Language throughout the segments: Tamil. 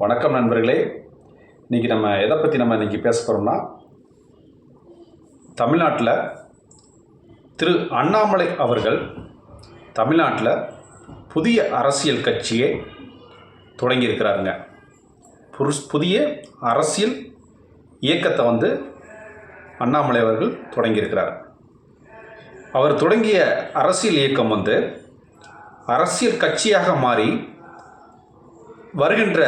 வணக்கம் நண்பர்களே. இன்றைக்கி நம்ம எதை பற்றி இன்றைக்கி பேச போகிறோம்னா, தமிழ்நாட்டில் திரு அண்ணாமலை அவர்கள் தமிழ்நாட்டில் புதிய அரசியல் கட்சியை தொடங்கியிருக்கிறாருங்க. புதிய அரசியல் இயக்கத்தை அண்ணாமலை அவர்கள் தொடங்கியிருக்கிறார். அவர் தொடங்கிய அரசியல் இயக்கம் அரசியல் கட்சியாக மாறி வருகின்ற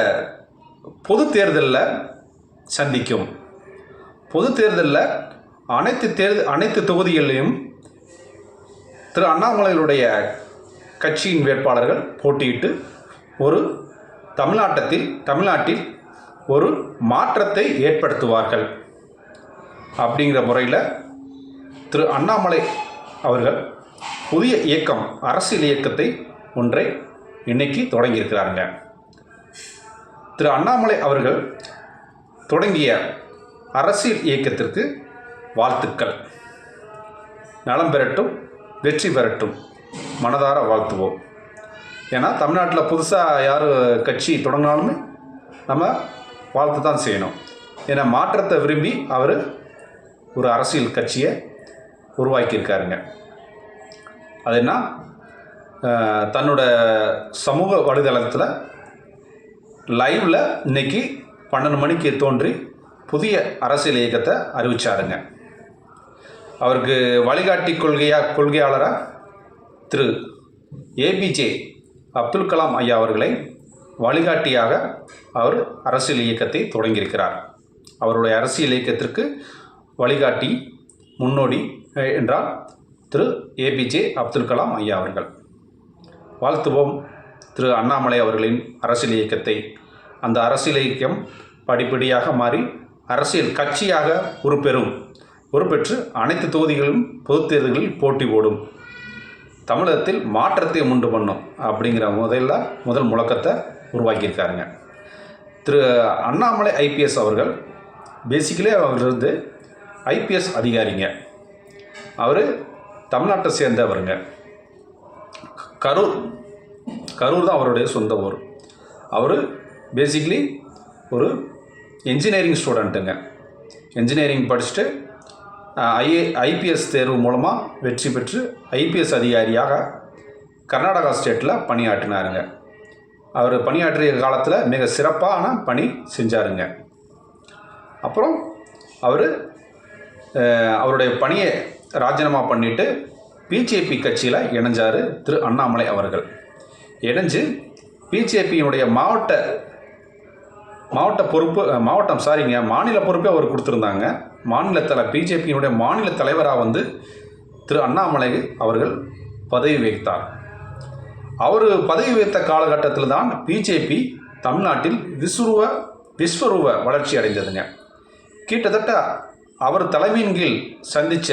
பொது தேர்தலில் சந்திக்கும். பொது தேர்தலில் அனைத்து தொகுதிகளிலும் திரு அண்ணாமலையுடைய கட்சியின் வேட்பாளர்கள் போட்டியிட்டு ஒரு தமிழ்நாட்டில் ஒரு மாற்றத்தை ஏற்படுத்துவார்கள். அப்படிங்கிற முறையில் திரு அண்ணாமலை அவர்கள் புதிய இயக்கம், அரசியல் இயக்கத்தை ஒன்றை இன்னைக்கு தொடங்கியிருக்கிறாருங்க. திரு அண்ணாமலை அவர்கள் தொடங்கிய அரசியல் இயக்கத்திற்கு வாழ்த்துக்கள். நலம் பெறட்டும், வெற்றி பெறட்டும், மனதார வாழ்த்துவோம். ஏன்னா தமிழ்நாட்டில் புதுசாக யார் கட்சி தொடங்கினாலுமே நம்ம வாழ்த்து தான் செய்யணும். ஏன்னா மாற்றத்தை விரும்பி அவர் ஒரு அரசியல் கட்சியை உருவாக்கியிருக்காருங்க. அது என்ன, தன்னோட சமூக வலைதளத்தில் லைவில் இன்றைக்கி 12 மணிக்கு தோன்றி புதிய அரசியல் இயக்கத்தை அறிவித்தாருங்க. அவருக்கு வழிகாட்டி கொள்கையாளராக திரு ஏபிஜே அப்துல் கலாம் ஐயா அவர்களை வழிகாட்டியாக அவர் அரசியல் இயக்கத்தை தொடங்கியிருக்கிறார். அவருடைய அரசியல் இயக்கத்திற்கு வழிகாட்டி, முன்னோடி என்றால் திரு ஏபிஜே அப்துல் கலாம் ஐயா அவர்கள். வாழ்த்துவோம் திரு அண்ணாமலை அவர்களின் அரசியல் இயக்கத்தை. அந்த அரசியல் இயக்கம் படிப்படியாக மாறி அரசியல் கட்சியாக உருப்பெற்று அனைத்து தொகுதிகளிலும் பொது தேர்தல்களில் போட்டி போடும், தமிழகத்தில் மாற்றத்தை உண்டு பண்ணும் அப்படிங்கிற முதல் முழக்கத்தை உருவாக்கியிருக்காருங்க. திரு அண்ணாமலை ஐபிஎஸ் அவர்கள் பேசிக்கலி அவர் ஐபிஎஸ் அதிகாரிங்க. அவர் தமிழ்நாட்டை சேர்ந்தவருங்க. கரூர் தான் அவருடைய சொந்த ஊர். அவர் பேசிக்கலி ஒரு என்ஜினியரிங் ஸ்டூடெண்ட்டுங்க. என்ஜினியரிங் படிச்சுட்டு ஐபிஎஸ் தேர்வு மூலமாக வெற்றி பெற்று ஐபிஎஸ் அதிகாரியாக கர்நாடகா ஸ்டேட்டில் பணியாற்றினாருங்க. அவர் பணியாற்றிய காலத்தில் மிக சிறப்பான பணி செஞ்சாருங்க. அப்புறம் அவருடைய பணியை ராஜினாமா பண்ணிவிட்டு பிஜேபி கட்சியில் இணைஞ்சார் திரு அண்ணாமலை அவர்கள். இணைஞ்சு பிஜேபியினுடைய மாநில பொறுப்பே அவர் கொடுத்துருந்தாங்க. பிஜேபியினுடைய மாநில தலைவராக திரு அண்ணாமலை அவர்கள் பதவி வகித்தார். அவர் பதவி வகித்த காலகட்டத்தில் தான் பிஜேபி தமிழ்நாட்டில் விஸ்வரூப வளர்ச்சி அடைந்ததுங்க. கிட்டத்தட்ட அவர் தலைமையின் கீழ் சந்தித்த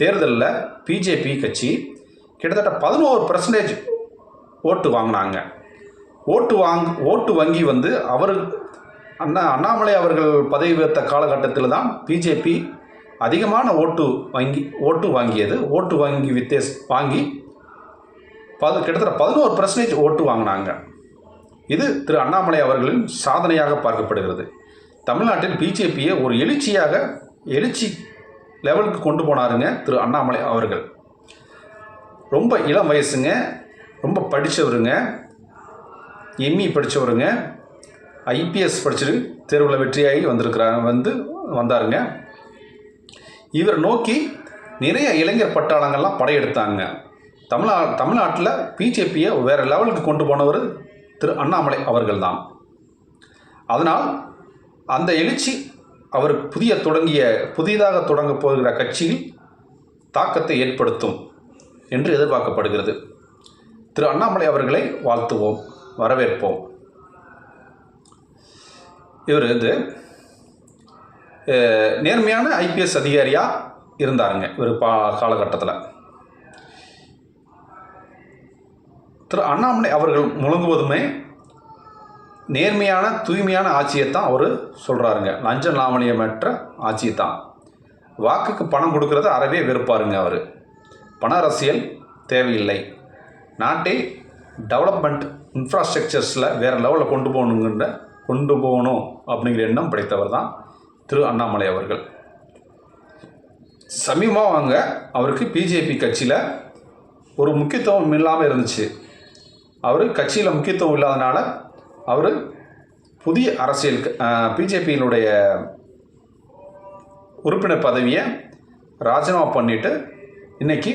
தேர்தலில் பிஜேபி கட்சி கிட்டத்தட்ட 11% ஓட்டு வாங்கினாங்க. ஓட்டு வங்கி அவர் அண்ணாமலை அவர்கள் பதவி வகித்த காலகட்டத்தில் தான் பிஜேபி அதிகமான ஓட்டு வாங்கியது. ஓட்டு வங்கி வாங்கி கிட்டத்தட்ட 11% ஓட்டு வாங்கினாங்க. இது திரு அண்ணாமலை அவர்களின் சாதனையாக பார்க்கப்படுகிறது. தமிழ்நாட்டில் பிஜேபியை ஒரு எழுச்சி லெவலுக்கு கொண்டு போனாருங்க திரு அண்ணாமலை அவர்கள். ரொம்ப இளம் வயசுங்க, ரொம்ப படித்தவருங்க, எம்இ படித்தவருங்க, ஐபிஎஸ் படிச்சுட்டு தேர்வில் வெற்றியாகி வந்தாருங்க. இவர் நோக்கி நிறைய இளைஞர் பட்டாளங்கள்லாம் படையெடுத்தாங்க. தமிழ்நாட்டில் பிஜேபியை வேறு லெவலுக்கு கொண்டு போனவர் திரு அண்ணாமலை அவர்கள் தான். அதனால் அந்த எழுச்சி அவர் புதிதாக தொடங்க போகிற கட்சியில் தாக்கத்தை ஏற்படுத்தும் என்று எதிர்பார்க்கப்படுகிறது. திரு அண்ணாமலை அவர்களை வாழ்த்துவோம், வரவேற்போம். இவர் நேர்மையான ஐபிஎஸ் அதிகாரியாக இருந்தாருங்க. இவர் காலகட்டத்தில் திரு அண்ணாமலை அவர்கள் முழங்குவதுமே நேர்மையான தூய்மையான ஆட்சியைத்தான் அவர் சொல்கிறாருங்க. லஞ்ச லாவணியமற்ற ஆட்சியை தான். வாக்குக்கு பணம் கொடுக்கறத அறவே வெறுப்பாருங்க. அவர் பண அரசியல் தேவையில்லை, நாட்டை டெவலப்மெண்ட் இன்ஃப்ராஸ்ட்ரக்சர்ஸில் வேறு லெவலில் கொண்டு போகணுங்கிற கொண்டு போகணும் அப்படிங்கிற எண்ணம் படைத்தவர் தான் திரு அண்ணாமலை அவர்கள். சமீபமாக அவருக்கு பிஜேபி கட்சியில் ஒரு முக்கியத்துவம் இல்லாமல் இருந்துச்சு. அவர் கட்சியில் முக்கியத்துவம் இல்லாதனால அவர் புதிய அரசியல் பிஜேபியினுடைய உறுப்பினர் பதவியை ராஜினாமா பண்ணிவிட்டு இன்றைக்கி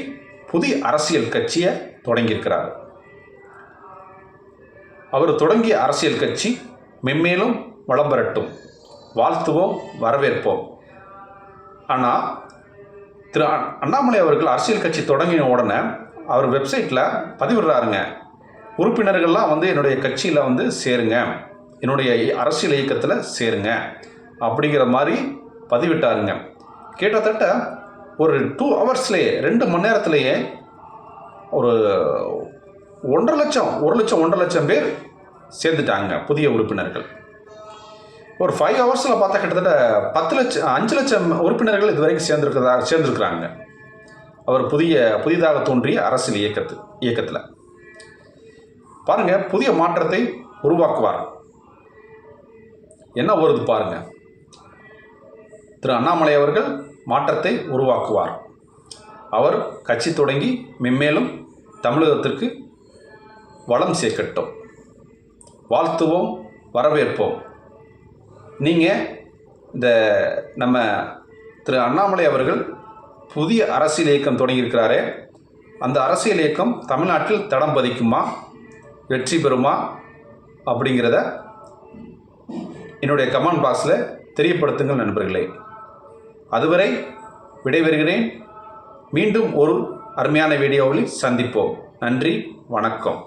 புதிய அரசியல் கட்சியை தொடங்கியிருக்கிறார். அவர் தொடங்கிய அரசியல் கட்சி மென்மேலும் வளம் பெறட்டும், வாழ்த்துவோம், வரவேற்போம். ஆனால் திரு அண்ணாமலை அவர்கள் அரசியல் கட்சி தொடங்கின உடனே அவர் வெப்சைட்டில் பதிவிடுறாருங்க, உறுப்பினர்கள்லாம் என்னுடைய கட்சியில் சேருங்க, என்னுடைய அரசியல் இயக்கத்தில் சேருங்க அப்படிங்கிற மாதிரி பதிவிட்டாருங்க. கிட்டத்தட்ட ஒரு 2 ஹவர்ஸ்லேயே 2 மணி நேரத்திலேயே ஒரு 1 லட்சம் பேர் சேர்ந்துட்டாங்க புதிய உறுப்பினர்கள். ஒரு 5 ஹவர்ஸில் பார்த்தா கிட்டத்தட்ட 5 லட்சம் உறுப்பினர்கள் இதுவரைக்கும் சேர்ந்துருக்கிறாங்க அவர் புதிதாக தோன்றிய அரசியல் இயக்கத்தில். பாருங்கள், புதிய மாற்றத்தை உருவாக்குவார். என்ன வருது பாருங்கள், திரு அண்ணாமலை அவர்கள் மாற்றத்தை உருவாக்குவார். அவர் கட்சி தொடங்கி மென்மேலும் தமிழகத்திற்கு வளம் சேர்க்கட்டும், வாழ்த்துவோம், வரவேற்போம். நீங்கள் இந்த நம்ம திரு அண்ணாமலை அவர்கள் புதிய அரசியல் இயக்கம் தொடங்கியிருக்கிறாரே, அந்த அரசியல் இயக்கம் தமிழ்நாட்டில் தடம் பதிக்குமா, வெற்றி பெறுமா அப்படிங்கிறத என்னுடைய கமெண்ட் பாக்ஸில் தெரியப்படுத்துங்கள் நண்பர்களே. அதுவரை விடைபெறுகிறேன். மீண்டும் ஒரு அருமையான வீடியோவில் சந்திப்போம். நன்றி, வணக்கம்.